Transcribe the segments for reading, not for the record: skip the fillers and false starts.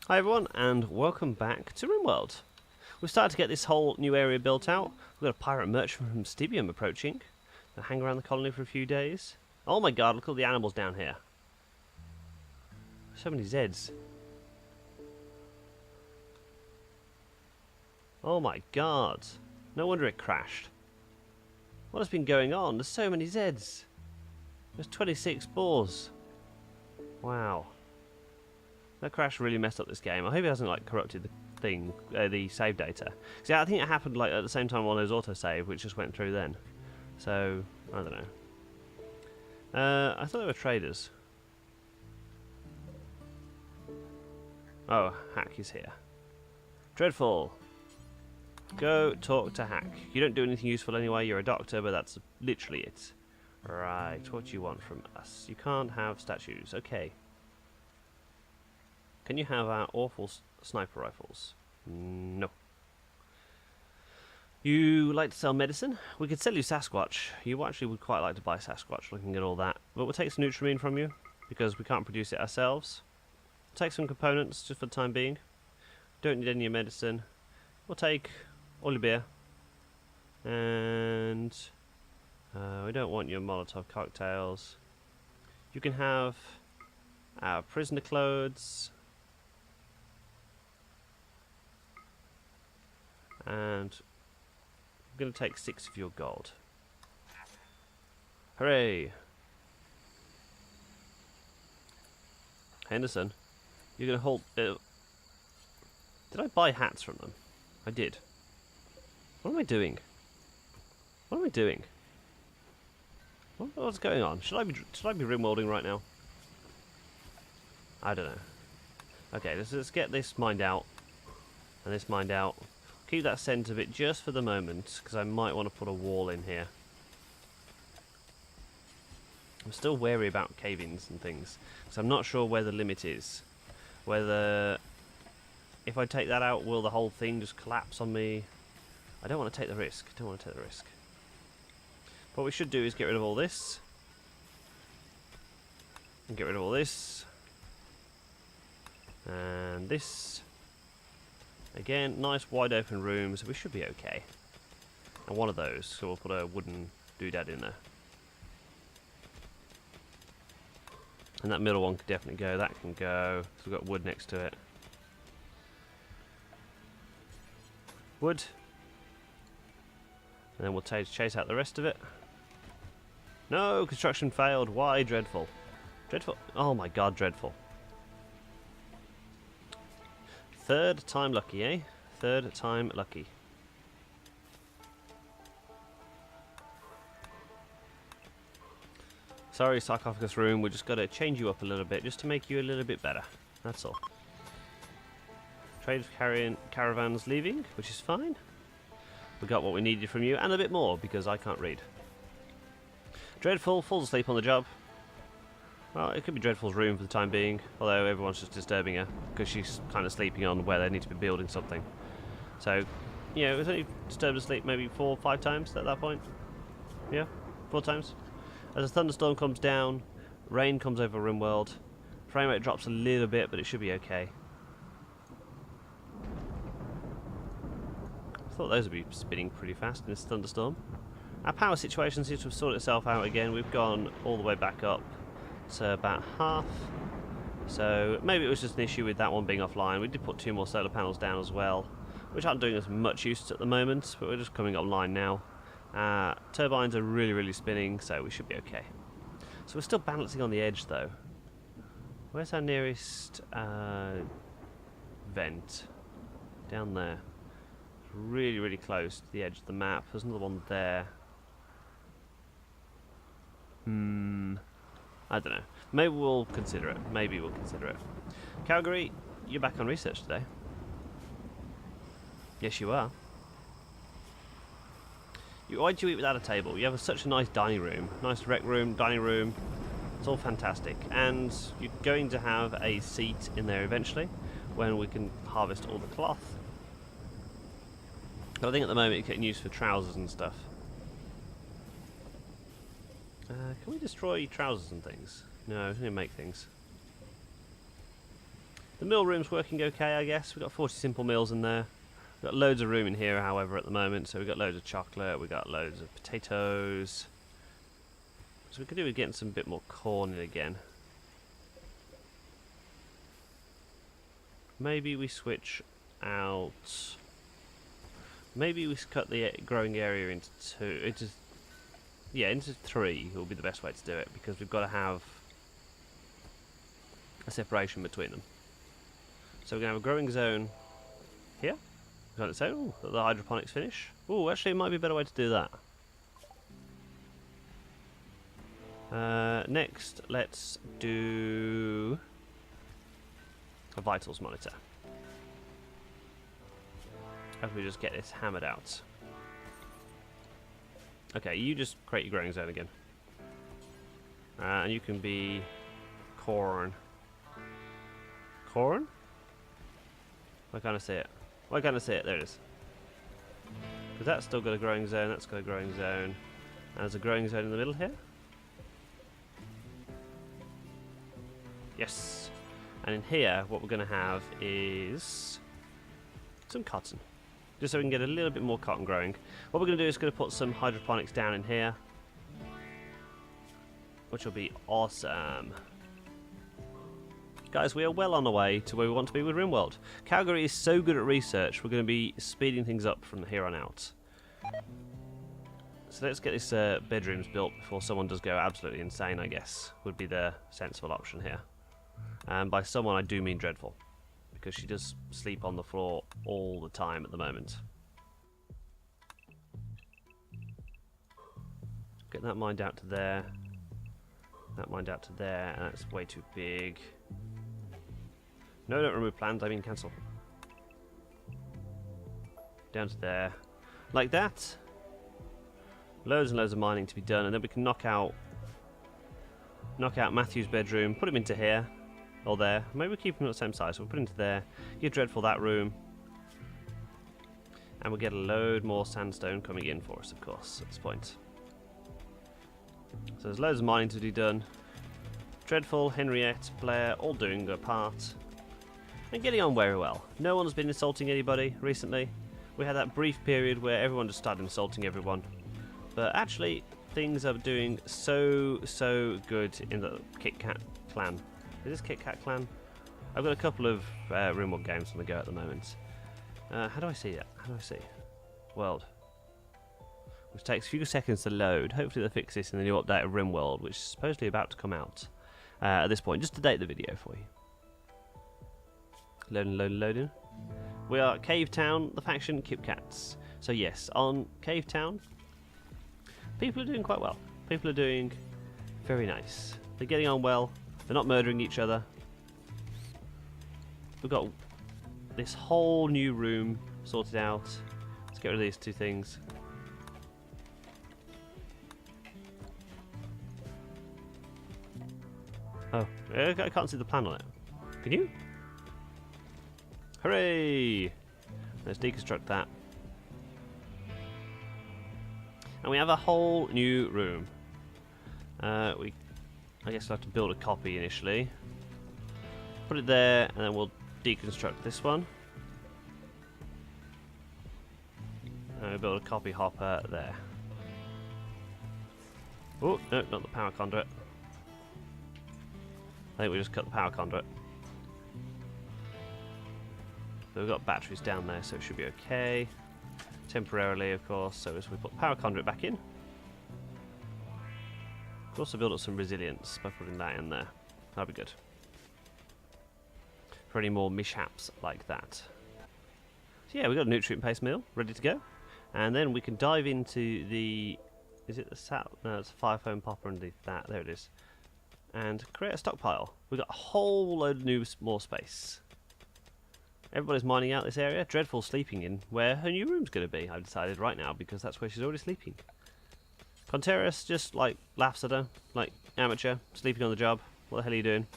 Hi everyone, and welcome back to Rimworld. We've started to get this whole new area built out. We've got a pirate merchant from Stibium approaching. They'll hang around the colony for a few days. Oh my god, look at all the animals down here. So many Zeds. Oh my god. No wonder it crashed. What has been going on? There's so many Zeds. There's 26 boars. Wow. That crash really messed up this game. I hope it hasn't like corrupted the thing, the save data. See, I think it happened like at the same time on those autosave, which just went through then. So I don't know. I thought they were traders. Oh, Hack is here. Dreadful. Go talk to Hack. You don't do anything useful anyway. You're a doctor, but that's literally it. Right. What do you want from us? You can't have statues. Okay. Can you have our awful sniper rifles? No. You like to sell medicine? We could sell you Sasquatch. You actually would quite like to buy Sasquatch, looking at all that. But we'll take some Nutrimine from you, because we can't produce it ourselves. We'll take some components, just for the time being. Don't need any of your medicine. We'll take all your beer. And we don't want your Molotov cocktails. You can have our prisoner clothes. And I'm going to take 6 of your gold. Hooray! Henderson, you're going to hold... did I buy hats from them? I did. What am I doing? What am I doing? What's going on? Should I be rimworlding right now? I don't know. Okay, let's get this mined out. And this mined out. Keep that centre bit just for the moment, because I might want to put a wall in here. I'm still wary about cave-ins and things, because I'm not sure where the limit is. Whether, if I take that out, will the whole thing just collapse on me? I don't want to take the risk. What we should do is get rid of all this. And get rid of all this. And this. Again, nice wide open rooms, we should be okay. And one of those, so we'll put a wooden doodad in there. And that middle one can definitely go, that can go, so we've got wood next to it. Wood. And then we'll chase out the rest of it. No, construction failed, why? Dreadful. Dreadful, oh my god, dreadful. Third time lucky, eh? Third time lucky. Sorry, sarcophagus room, we just got to change you up a little bit just to make you a little bit better. That's all. Trade caravans leaving, which is fine. We got what we needed from you and a bit more because I can't read. Dreadful falls asleep on the job. Well, it could be Dreadful's room for the time being, although everyone's just disturbing her because she's kind of sleeping on where they need to be building something. So, yeah, it was only disturbed to sleep maybe 4 or 5 times at that point. Yeah, 4 times. As a thunderstorm comes down, rain comes over Rimworld, frame rate drops a little bit, but it should be okay. I thought those would be spinning pretty fast in this thunderstorm. Our power situation seems to have sorted itself out again. We've gone all the way back up. So about half. So maybe it was just an issue with that one being offline. We did put 2 more solar panels down as well, which aren't doing as much use at the moment, but we're just coming online now. Turbines are really spinning, so we should be okay. So we're still balancing on the edge though. Where's our nearest vent? Down there. Really close to the edge of the map. There's another one there. I don't know. Maybe we'll consider it. Calgary, you're back on research today. Yes, you are. Why do you eat without a table? You have such a nice dining room. Nice rec room, dining room. It's all fantastic. And you're going to have a seat in there eventually when we can harvest all the cloth. But I think at the moment it's getting used for trousers and stuff. Can we destroy trousers and things? No, we can make things. The mill room's working okay, I guess. We've got 40 simple meals in there. We've got loads of room in here, however, at the moment. So we've got loads of chocolate, we've got loads of potatoes. So we could do with getting some bit more corn in again. Maybe we switch out... Maybe we cut the growing area into two. Into three will be the best way to do it, because we've got to have a separation between them. So we're going to have a growing zone here. Got its own. Ooh, the hydroponics finish. Oh, actually, it might be a better way to do that. Next, let's do a vitals monitor. How can we just get this hammered out? Okay, you just create your growing zone again. And you can be corn. Corn? Why can't I see it? Why can't I see it? There it is. Because that's still got a growing zone, that's got a growing zone. And there's a growing zone in the middle here. Yes. And in here, what we're going to have is some cotton. Just so we can get a little bit more cotton growing. What we're going to do is going to put some hydroponics down in here, which will be awesome. Guys, we are well on the way to where we want to be with Rimworld. Calgary is so good at research, we're going to be speeding things up from here on out. So let's get this bedrooms built before someone does go absolutely insane, I guess, would be the sensible option here. And by someone, I do mean Dreadful, because she does sleep on the floor all the time at the moment. Get that mined out to there. That mined out to there, and that's way too big. No, don't remove plans, I mean cancel. Down to there. Like that. Loads and loads of mining to be done, and then we can knock out Matthew's bedroom, put him into here. Or there. Maybe we'll keep them at the same size, so we'll put it into there. Give Dreadful that room. And we'll get a load more sandstone coming in for us, of course, at this point. So there's loads of mining to be done. Dreadful, Henriette, Blair, all doing their part. And getting on very well. No one's been insulting anybody recently. We had that brief period where everyone just started insulting everyone. But actually, things are doing so good in the Kit Kat clan. Is this Kit Kat clan? I've got a couple of Rimworld games on the go at the moment. How do I see it? How do I see? World. Which takes a few seconds to load. Hopefully they'll fix this in the new update of Rimworld, which is supposedly about to come out at this point. Just to date the video for you. Loading, loading, loading. We are Cave Town, the faction Kit Kats. So yes, on Cave Town, people are doing quite well. People are doing very nice. They're getting on well. They're not murdering each other. We've got this whole new room sorted out. Let's get rid of these two things. Oh, I can't see the plan on it. Can you? Hooray! Let's deconstruct that. And we have a whole new room. I guess we'll have to build a copy initially. Put it there, and then we'll deconstruct this one. And we'll build a copy hopper there. Oh, no, not the power conduit. I think we just cut the power conduit. But we've got batteries down there, so it should be okay. Temporarily, of course, so as we put the power conduit back in. We'll also build up some resilience by putting that in there. That'll be good. For any more mishaps like that. So yeah, we've got a nutrient-based meal ready to go. And then we can dive into the... Is it the sat? No, it's a fire foam popper underneath that. There it is. And create a stockpile. We've got a whole load of more space. Everybody's mining out this area. Dreadful sleeping in where her new room's going to be, I've decided right now, because that's where she's already sleeping. Contreras just like laughs at her, like amateur, sleeping on the job. What the hell are you doing?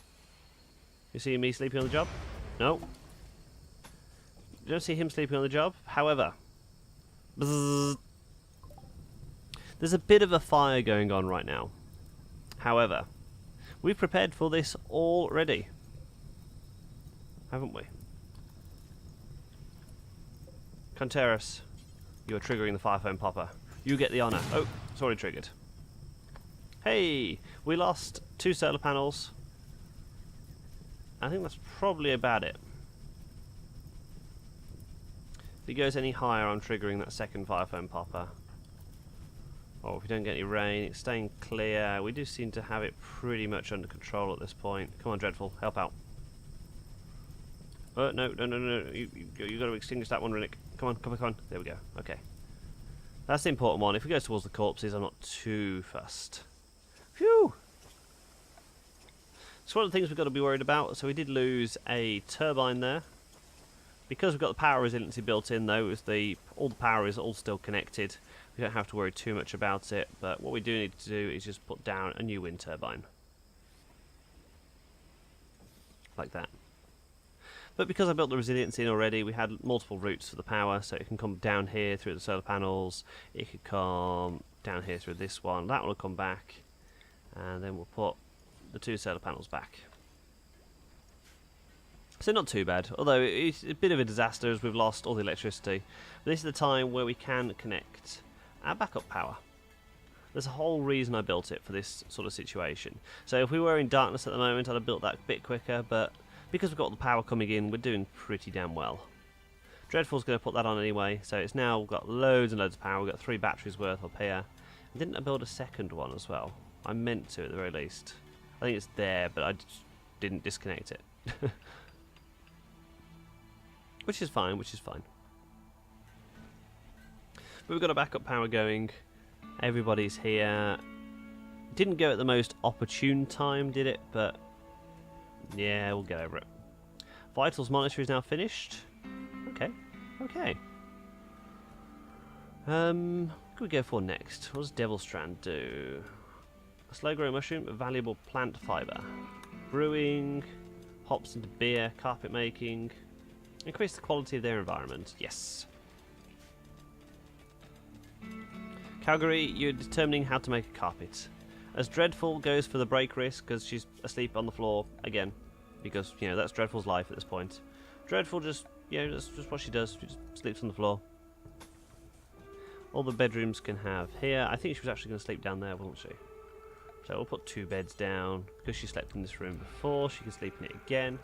You see me sleeping on the job? No. You don't see him sleeping on the job. However, bzzz, there's a bit of a fire going on right now. However, we've prepared for this already. haven't we? Conteras, you are triggering the fire foam popper. You get the honour. Oh, it's already triggered. Hey, we lost 2 solar panels. I think that's probably about it. If it goes any higher, I'm triggering that second fire foam popper. Oh, if we don't get any rain, it's staying clear. We do seem to have it pretty much under control at this point. Come on, Dreadful, help out. Oh, no. You got to extinguish that one, Rinnick. Come on. There we go. Okay. That's the important one. If we go towards the corpses, I'm not too fussed. Phew! So one of the things we've got to be worried about, so we did lose a turbine there. Because we've got the power resiliency built in though, all the power is all still connected. We don't have to worry too much about it, but what we do need to do is just put down a new wind turbine. Like that. But because I built the resiliency in already, we had multiple routes for the power, so it can come down here through the solar panels, it could come down here through this one, that one will come back, and then we'll put the 2 solar panels back. So not too bad, although it's a bit of a disaster as we've lost all the electricity. But this is the time where we can connect our backup power. There's a whole reason I built it for this sort of situation. So if we were in darkness at the moment, I'd have built that a bit quicker, but because we've got the power coming in, we're doing pretty damn well. Dreadful's going to put that on anyway, so it's now got loads and loads of power. We've got 3 batteries worth up here. And didn't I build a second one as well? I meant to at the very least. I think it's there, but I just didn't disconnect it. Which is fine. But we've got a backup power going. Everybody's here. Didn't go at the most opportune time, did it? But yeah, we'll get over it. Vitals monitor is now finished. Okay. What can we go for next? What does Devil Strand do? A slow-growing mushroom, a valuable plant fibre. Brewing, hops into beer, carpet making. Increase the quality of their environment. Yes. Calgary, you're determining how to make a carpet. As Dreadful goes for the break risk because she's asleep on the floor again, because that's Dreadful's life at this point. Dreadful just that's just what she does. She just sleeps on the floor. All the bedrooms can have here. I think she was actually going to sleep down there, wasn't she? So we'll put 2 beds down because she slept in this room before. She can sleep in it again.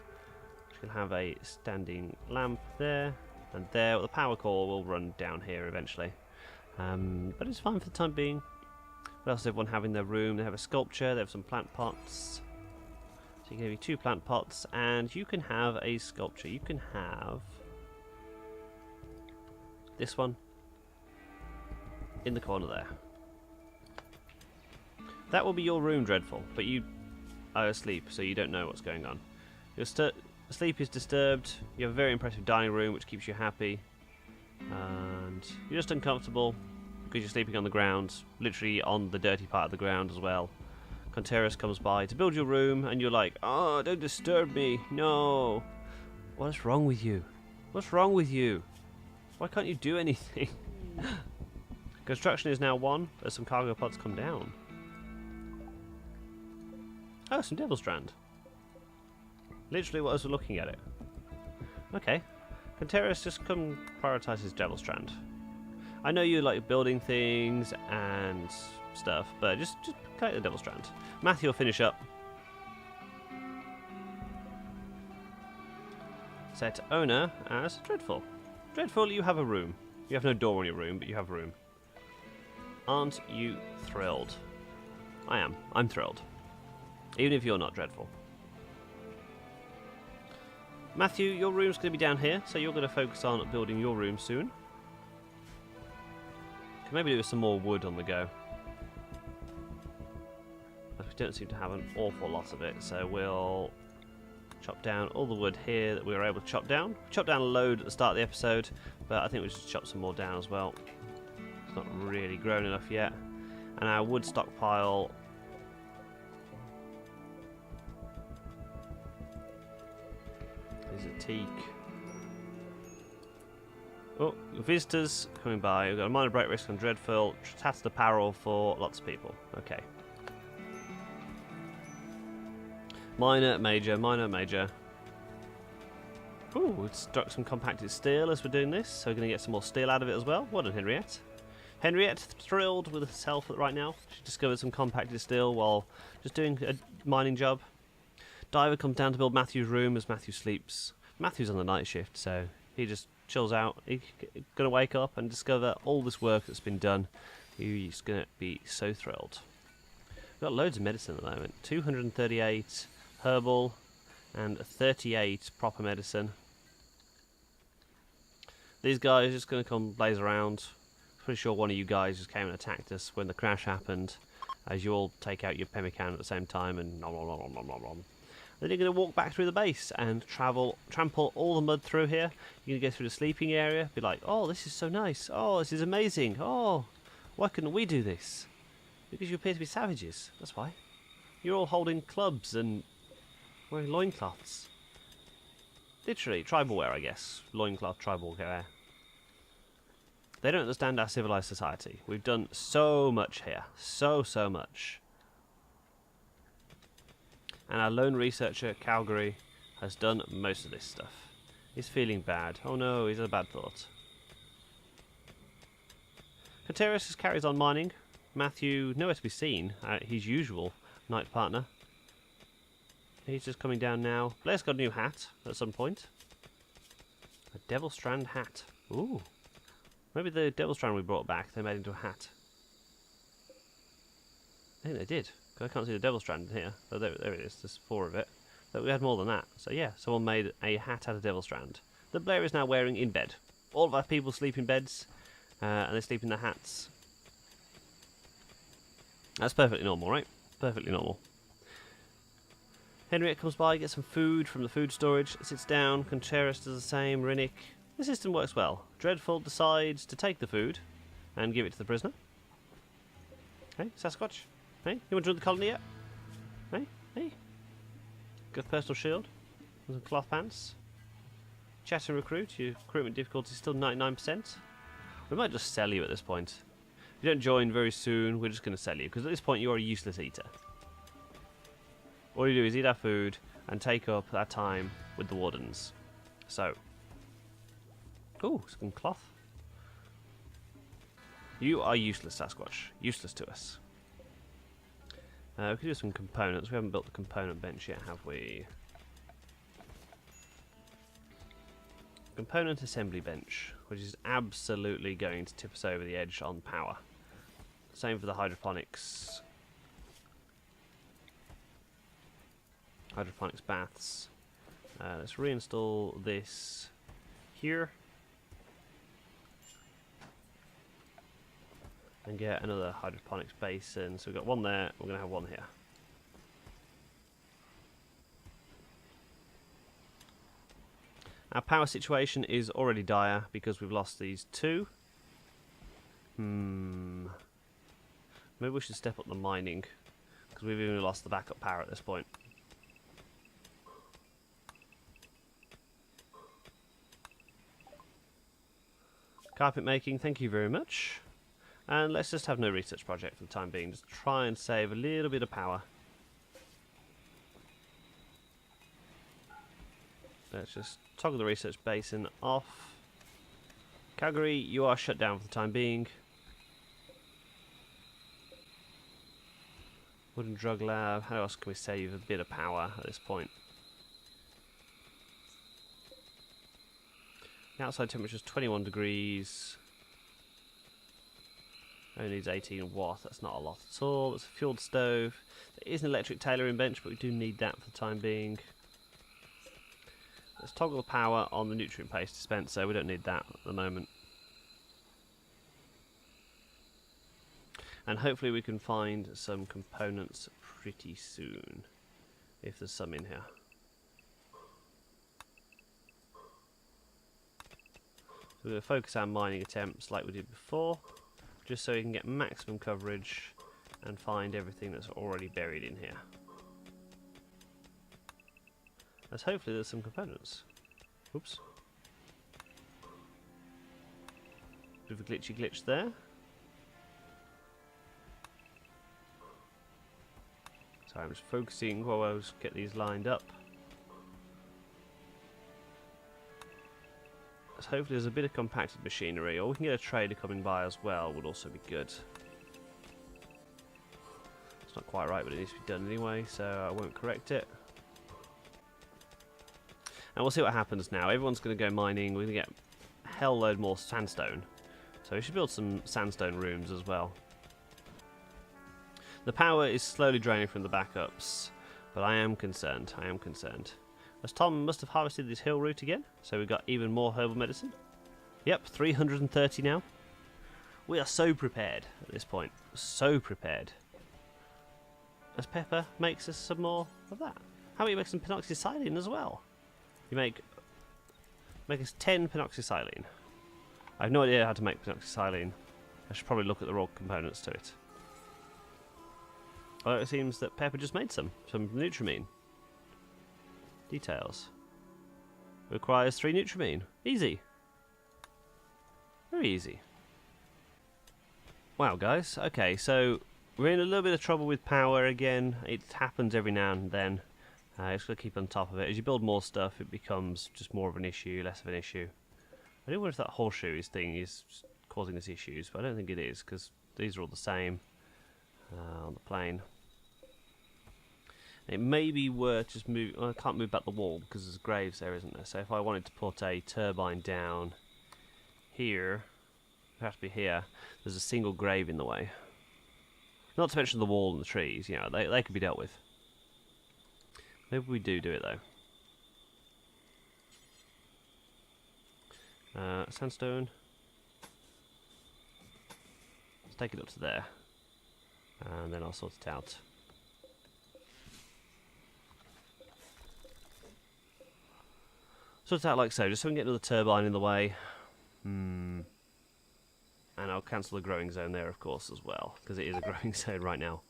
She can have a standing lamp there and there. Well, the power core will run down here eventually, but it's fine for the time being. What else does everyone have in their room? They have a sculpture, they have some plant pots. So you can have 2 plant pots, and you can have a sculpture. You can have this one in the corner there. That will be your room, Dreadful, but you are asleep, so you don't know what's going on. Your sleep is disturbed. You have a very impressive dining room, which keeps you happy. And you're just uncomfortable because you're sleeping on the ground, literally on the dirty part of the ground as well. Conteras comes by to build your room, and you're like, "Oh, don't disturb me, no." What's wrong with you? What's wrong with you? Why can't you do anything? Construction is now 1, as some cargo pods come down. Oh, some Devil Strand. Literally what I was looking at it. Okay. Conteras, just come prioritise his Devil Strand. I know you like building things and stuff, but just collect the Devil Strand. Matthew will finish up. Set owner as Dreadful. Dreadful, you have a room. You have no door in your room, but you have a room. Aren't you thrilled? I am. I'm thrilled. Even if you're not Dreadful. Matthew, your room's going to be down here, so you're going to focus on building your room soon. Can maybe do with some more wood on the go. But we don't seem to have an awful lot of it, so we'll chop down all the wood here that we were able to chop down. We chopped down a load at the start of the episode, but I think we should chop some more down as well. It's not really grown enough yet. And our wood stockpile... is a teak. Oh, visitors coming by. We've got a minor break risk on Dreadful. That's the power for lots of people. Okay. Minor, major, minor, major. Ooh, we struck some compacted steel as we're doing this, so we're going to get some more steel out of it as well. Well done, Henriette. Henriette, thrilled with herself right now. She discovered some compacted steel while just doing a mining job. Diver comes down to build Matthew's room as Matthew sleeps. Matthew's on the night shift, so he just chills out. He's going to wake up and discover all this work that's been done. He's going to be so thrilled. We've got loads of medicine at the moment. 238 herbal and 38 proper medicine. These guys are just going to come blaze around. Pretty sure one of you guys just came and attacked us when the crash happened, as you all take out your pemmican at the same time and nom nom nom nom nom nom. Then you're going to walk back through the base and trample all the mud through here. You're going to go through the sleeping area, be like, oh, this is so nice. Oh, this is amazing. Oh, why couldn't we do this? Because you appear to be savages, that's why. You're all holding clubs and wearing loincloths. Literally, tribal wear, I guess. Loincloth, tribal wear. They don't understand our civilized society. We've done so much here. So much. And our lone researcher, Calgary, has done most of this stuff. He's feeling bad. Oh no, he's had a bad thought. Kateris just carries on mining. Matthew, nowhere to be seen. His usual night partner. He's just coming down now. Blair's got a new hat at some point. A Devil Strand hat. Ooh. Maybe the Devil Strand we brought back, they made into a hat. I think they did. I can't see the Devil Strand in here. Oh, there it is. There's 4 of it. But we had more than that. So yeah, someone made a hat out of Devil Strand that Blair is now wearing in bed. All of our people sleep in beds, and they sleep in their hats. That's perfectly normal, right? Perfectly normal. Henriette comes by, gets some food from the food storage, sits down. Contreras does the same. Rinnick. The system works well. Dreadful decides to take the food and give it to the prisoner. Hey, Sasquatch? Hey, you want to join the colony yet? Hey. Got a personal shield and some cloth pants. Chat and recruit. Your recruitment difficulty is still 99%. We might just sell you at this point. If you don't join very soon, we're just going to sell you, because at this point you are a useless eater. All you do is eat our food and take up our time with the wardens. So, ooh, some cloth. You are useless, Sasquatch. Useless to us. We could do some components. We haven't built the component bench yet, have we? Component assembly bench, which is absolutely going to tip us over the edge on power. Same for the hydroponics. Hydroponics baths. Let's reinstall this here. And get another hydroponics basin. So we've got one there, we're going to have one here. Our power situation is already dire because we've lost these 2. Maybe we should step up the mining, because we've even lost the backup power at this point. Carpet making, thank you very much. And let's just have no research project for the time being. Just try and save a little bit of power. Let's just toggle the research basin off. Calgary, you are shut down for the time being. Wooden drug lab. How else can we save a bit of power at this point? The outside temperature is 21 degrees. Only needs 18 watt, that's not a lot at all. It's a fueled stove. There is an electric tailoring bench, but we do need that for the time being. Let's toggle the power on the nutrient paste dispenser. We don't need that at the moment. And hopefully we can find some components pretty soon, if there's some in here. So we're going to focus our mining attempts like we did before, just so we can get maximum coverage and find everything that's already buried in here. As hopefully there's some components. Oops. Bit of a glitchy glitch there. Sorry, I'm just focusing while I get these lined up. So hopefully there's a bit of compacted machinery, or we can get a trader coming by as well, would also be good. It's not quite right, but it needs to be done anyway, so I won't correct it. And we'll see what happens now. Everyone's going to go mining. We're going to get a hell load more sandstone. So we should build some sandstone rooms as well. The power is slowly draining from the backups, but I am concerned. I am concerned. As Tom must have harvested this hill root again, so we've got even more herbal medicine. Yep, 330 now. We are so prepared at this point. So prepared. As Pepper makes us some more of that. How about you make some penoxysilene as well? You make us 10 penoxysilene. I have no idea how to make penoxysilene. I should probably look at the raw components to it. Well, it seems that Pepper just made some Nutrimine. Details. Requires 3 Nutrimine. Easy. Very easy. Wow, guys. Okay, so we're in a little bit of trouble with power again. It happens every now and then. Just got to keep on top of it. As you build more stuff, it becomes just more of an issue, less of an issue. I don't know if that horseshoe thing is causing us issues, but I don't think it is, because these are all the same on the plane. It may be worth just moving. Well, I can't move back the wall because there's graves there, isn't there? So if I wanted to put a turbine down here, it would have to be here. There's a single grave in the way. Not to mention the wall and the trees. You know, they could be dealt with. Maybe we do it though. Sandstone. Let's take it up to there, and then I'll sort it out. Sort it out like so, just so we can get another turbine in the way. And I'll cancel the growing zone there, of course, as well, because it is a growing zone right now.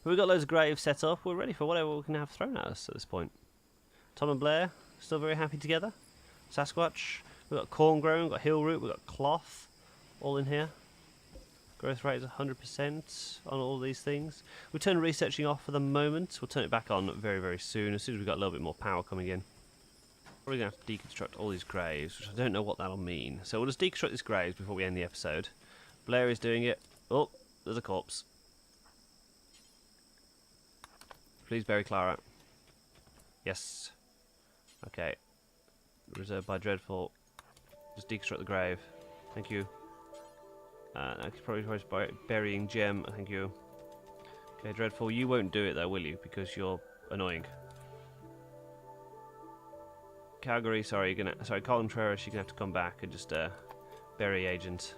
But we've got loads of graves set up. We're ready for whatever we can have thrown at us at this point. Tom and Blair, still very happy together. Sasquatch, we've got corn growing, we've got hill root, we've got cloth, all in here. Growth rate is 100% on all these things. We'll turn researching off for the moment. We'll turn it back on very, very soon, as soon as we've got a little bit more power coming in. We're going to have to deconstruct all these graves, which I don't know what that'll mean. So we'll just deconstruct these graves before we end the episode. Blair is doing it. Oh, there's a corpse. Please bury Clara. Yes. Okay. Reserved by Dreadful. Just deconstruct the grave. Thank you. I could probably try burying Gem. Thank you. Okay, Dreadful, you won't do it though, will you? Because you're annoying. Calgary, sorry, Colin Trevorrow, you're gonna have to come back and just bury Agent.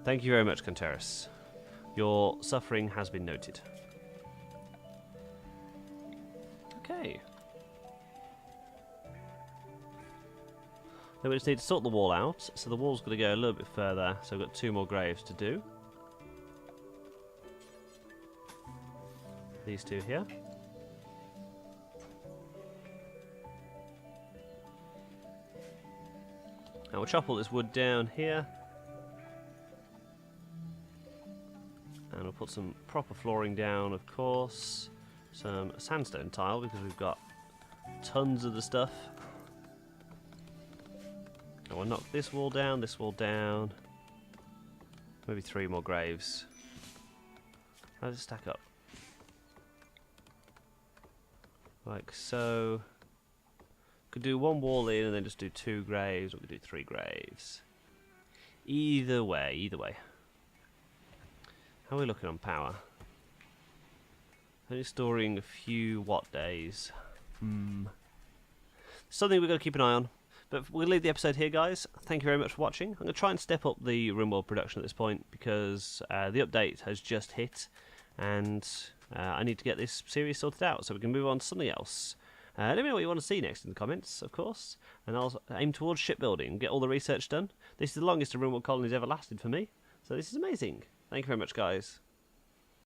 Thank you very much, Contreras. Your suffering has been noted. Okay. Then we just need to sort the wall out. So the wall's going to go a little bit further. So we've got 2 more graves to do. These 2 here. And we'll chop all this wood down here. And we'll put some proper flooring down, of course. Some sandstone tile, because we've got tons of the stuff. And we'll knock this wall down, maybe 3 more graves. How does it stack up? Like so. Could do 1 wall in and then just do 2 graves, or we could do 3 graves. Either way. How are we looking on power? Only storing a few watt days. Something we've got to keep an eye on. But we'll leave the episode here, guys. Thank you very much for watching. I'm going to try and step up the Rimworld production at this point, because the update has just hit, and I need to get this series sorted out so we can move on to something else. Let me know what you want to see next in the comments, of course, and I'll aim towards shipbuilding, get all the research done. This is the longest a Rimworld colony's ever lasted for me, so this is amazing. Thank you very much, guys.